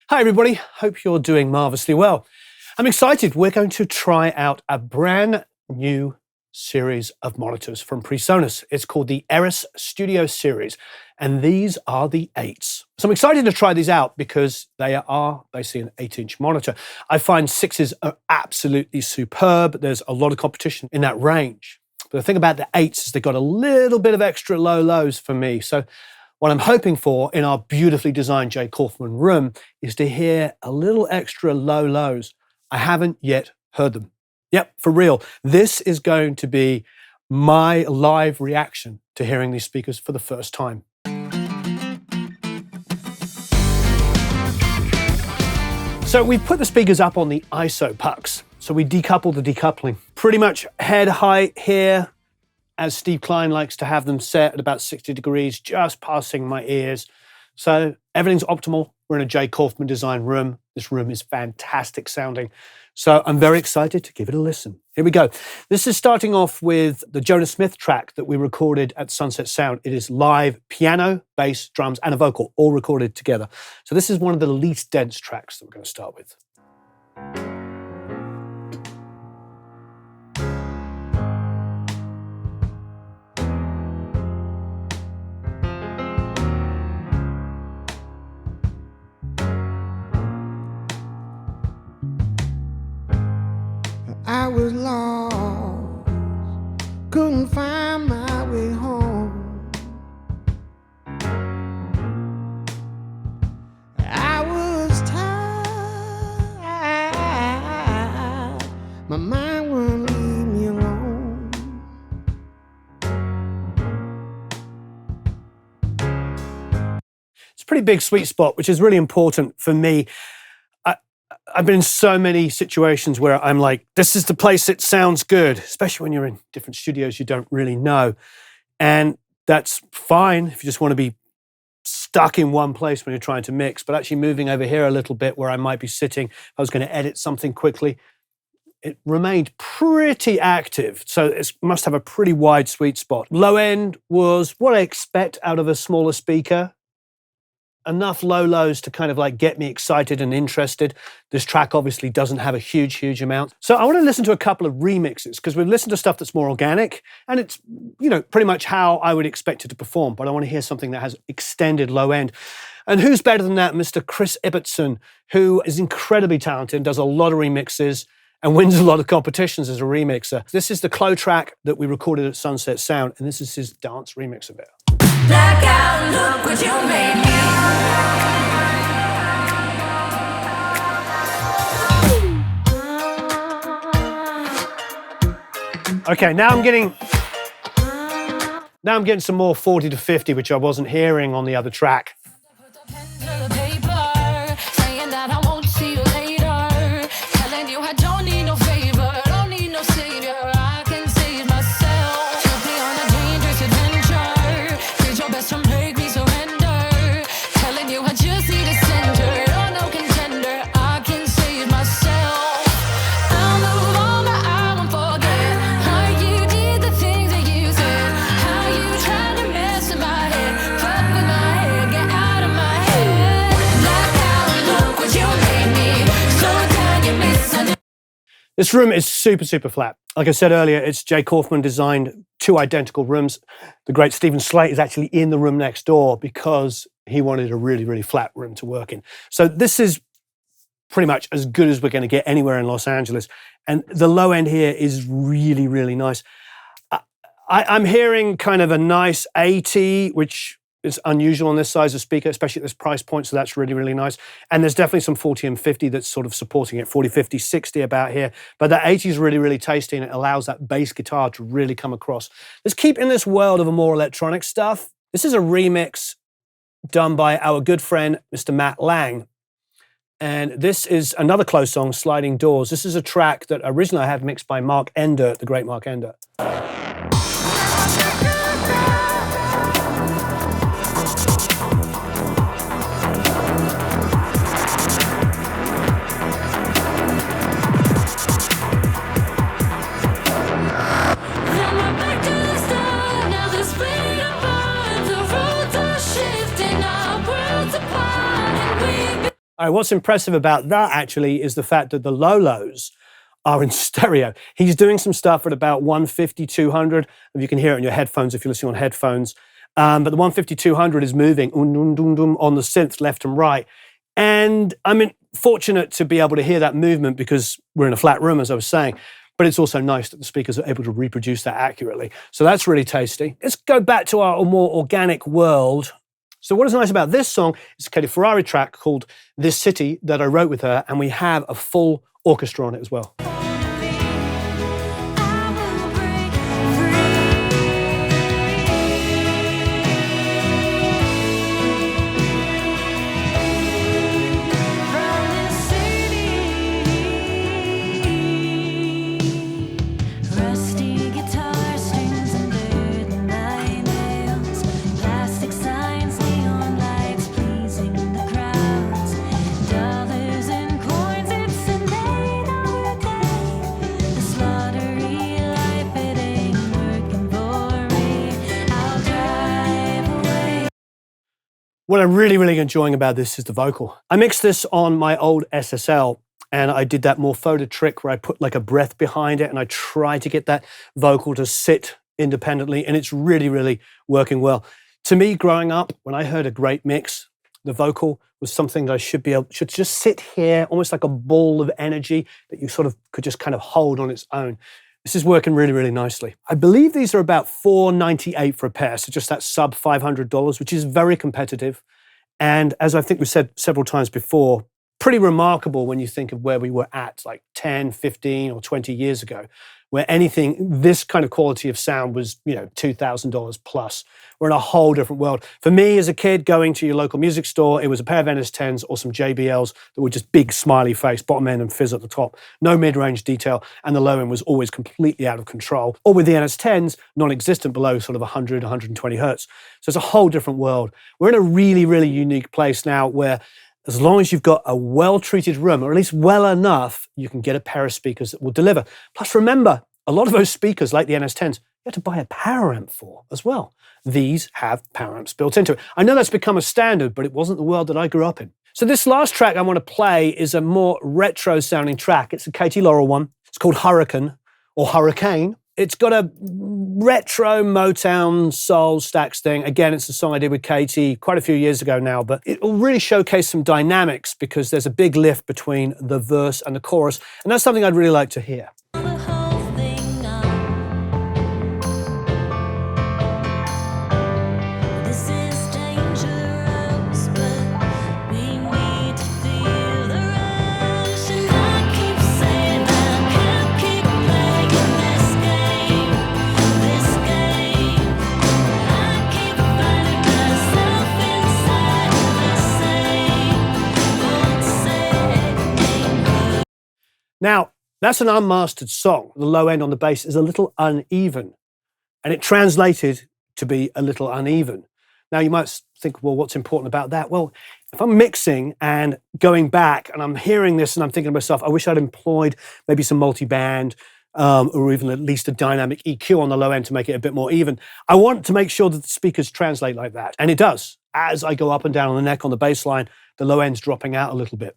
Hi everybody, hope you're doing marvelously well. I'm excited. We're going to try out a brand new series of monitors from PreSonus. It's called the Eris Studio Series, and these are the 8s. So I'm excited to try these out because they are basically an 8-inch monitor. I find 6s are absolutely superb. There's a lot of competition in that range. But the thing about the 8s is they've got a little bit of extra low lows for me. So what I'm hoping for in our beautifully designed Jay Kaufman room is to hear a little extra low lows. I haven't yet heard them. Yep, for real. This is going to be my live reaction to hearing these speakers for the first time. So we put the speakers up on the ISO pucks. So we decouple the decoupling. Pretty much head height here, as Steve Klein likes to have them set at about 60 degrees, just passing my ears. So everything's optimal. We're in a Jay Kaufman design room. This room is fantastic sounding. So I'm very excited to give it a listen. Here we go. This is starting off with the Jonas Smith track that we recorded at Sunset Sound. It is live piano, bass, drums, and a vocal, all recorded together. So this is one of the least dense tracks that we're going to start with. I was lost, couldn't find my way home. I was tired, my mind wouldn't leave me alone. It's a pretty big sweet spot, which is really important for me. I've been in so many situations where I'm like, this is the place it sounds good, especially when you're in different studios you don't really know. And that's fine if you just want to be stuck in one place when you're trying to mix, but actually moving over here a little bit where I might be sitting, if I was going to edit something quickly, it remained pretty active. So it must have a pretty wide sweet spot. Low end was what I expect out of a smaller speaker. Enough low lows to kind of like get me excited and interested. This track obviously doesn't have a huge amount. So I want to listen to a couple of remixes because we've listened to stuff that's more organic and it's, pretty much how I would expect it to perform. But I want to hear something that has extended low end. And who's better than that? Mr. Chris Ibbotson, who is incredibly talented, does a lot of remixes and wins a lot of competitions as a remixer. This is the Clo track that we recorded at Sunset Sound, and this is his dance remix of it. Blackout, look what you made me. Okay, now I'm getting some more 40 to 50, which I wasn't hearing on the other track. This room is super flat. Like I said earlier, it's Jay Kaufman designed 2 identical rooms. The great Stephen Slate is actually in the room next door because he wanted a really flat room to work in. So this is pretty much as good as we're going to get anywhere in Los Angeles. And the low end here is really nice. I'm hearing kind of a nice 80, which is unusual on this size of speaker, especially at this price point, so that's really nice. And there's definitely some 40 and 50 that's sort of supporting it, 40, 50, 60 about here. But that 80 is really tasty, and it allows that bass guitar to really come across. Let's keep in this world of a more electronic stuff. This is a remix done by our good friend, Mr. Matt Lang. And this is another Clo song, Sliding Doors. This is a track that originally I had mixed by Mark Ender, the great Mark Ender. All right, what's impressive about that actually is the fact that the low-lows are in stereo. He's doing some stuff at about 150, 200. You can hear it in your headphones if you're listening on headphones. But the 150, 200 is moving on the synth left and right. And I'm fortunate to be able to hear that movement because we're in a flat room, as I was saying. But it's also nice that the speakers are able to reproduce that accurately. So that's really tasty. Let's go back to our more organic world. So what is nice about this song is a Katie Ferrari track called This City that I wrote with her, and we have a full orchestra on it as well. What I'm really, really enjoying about this is the vocal. I mixed this on my old SSL, and I did that Morphoda trick where I put like a breath behind it and I tried to get that vocal to sit independently, and it's really, really working well. To me, growing up, when I heard a great mix, the vocal was something that I should just sit here, almost like a ball of energy that you sort of could just kind of hold on its own. This is working really, really nicely. I believe these are about $498 for a pair, so just that sub $500, which is very competitive. And as I think we've said several times before, pretty remarkable when you think of where we were at like 10, 15, or 20 years ago, where anything, this kind of quality of sound was, $2,000 plus. We're in a whole different world. For me as a kid, going to your local music store, it was a pair of NS10s or some JBLs that were just big smiley face, bottom end and fizz at the top. No mid-range detail, and the low end was always completely out of control. Or with the NS10s, non-existent below sort of 100, 120 hertz. So it's a whole different world. We're in a really, really unique place now where as long as you've got a well-treated room, or at least well enough, you can get a pair of speakers that will deliver. Plus, remember, a lot of those speakers, like the NS10s, you have to buy a power amp for as well. These have power amps built into it. I know that's become a standard, but it wasn't the world that I grew up in. So this last track I want to play is a more retro-sounding track. It's a Katie Laurel one. It's called Hurricane, or Hurricane. It's got a retro Motown soul stacks thing. Again, it's a song I did with Katie quite a few years ago now, but it will really showcase some dynamics because there's a big lift between the verse and the chorus, and that's something I'd really like to hear. Now, that's an unmastered song. The low end on the bass is a little uneven, and it translated to be a little uneven. Now, you might think, well, what's important about that? Well, if I'm mixing and going back and I'm hearing this and I'm thinking to myself, I wish I'd employed maybe some multi-band or even at least a dynamic EQ on the low end to make it a bit more even. I want to make sure that the speakers translate like that, and it does. As I go up and down on the neck on the bass line, the low end's dropping out a little bit.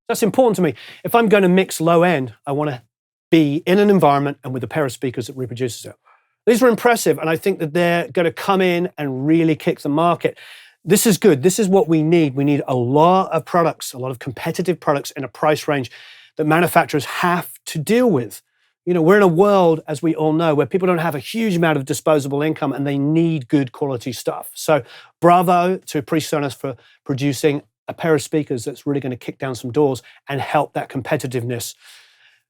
That's important to me. If I'm going to mix low end, I want to be in an environment and with a pair of speakers that reproduces it. These were impressive, and I think that they're going to come in and really kick the market. This is good. This is what we need. We need a lot of products, a lot of competitive products in a price range that manufacturers have to deal with. We're in a world, as we all know, where people don't have a huge amount of disposable income and they need good quality stuff. So bravo to PreSonus for producing a pair of speakers that's really going to kick down some doors and help that competitiveness.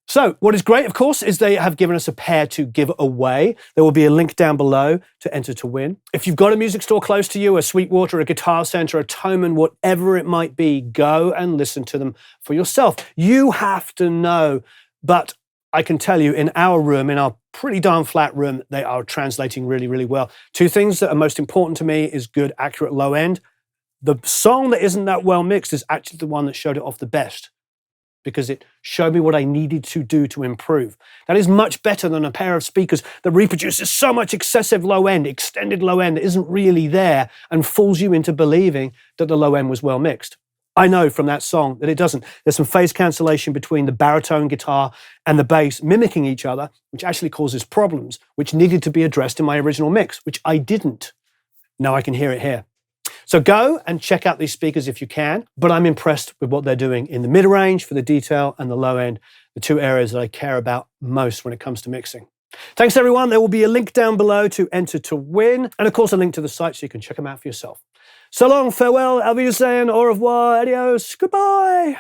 So what is great, of course, is they have given us a pair to give away. There will be a link down below to enter to win. If you've got a music store close to you, a Sweetwater, a Guitar Center, a Thomann, whatever it might be, go and listen to them for yourself. You have to know, but I can tell you in our room, in our pretty darn flat room, they are translating really, really well. Two things that are most important to me is good, accurate low end, The song that isn't that well mixed is actually the one that showed it off the best, because it showed me what I needed to do to improve. That is much better than a pair of speakers that reproduces so much excessive low end, extended low end that isn't really there and fools you into believing that the low end was well mixed. I know from that song that it doesn't. There's some phase cancellation between the baritone guitar and the bass mimicking each other, which actually causes problems, which needed to be addressed in my original mix, which I didn't. Now I can hear it here. So go and check out these speakers if you can, but I'm impressed with what they're doing in the mid-range for the detail and the low end, the two areas that I care about most when it comes to mixing. Thanks everyone. There will be a link down below to enter to win, and of course a link to the site so you can check them out for yourself. So long, farewell, auf Wiedersehen, au revoir, adios, goodbye.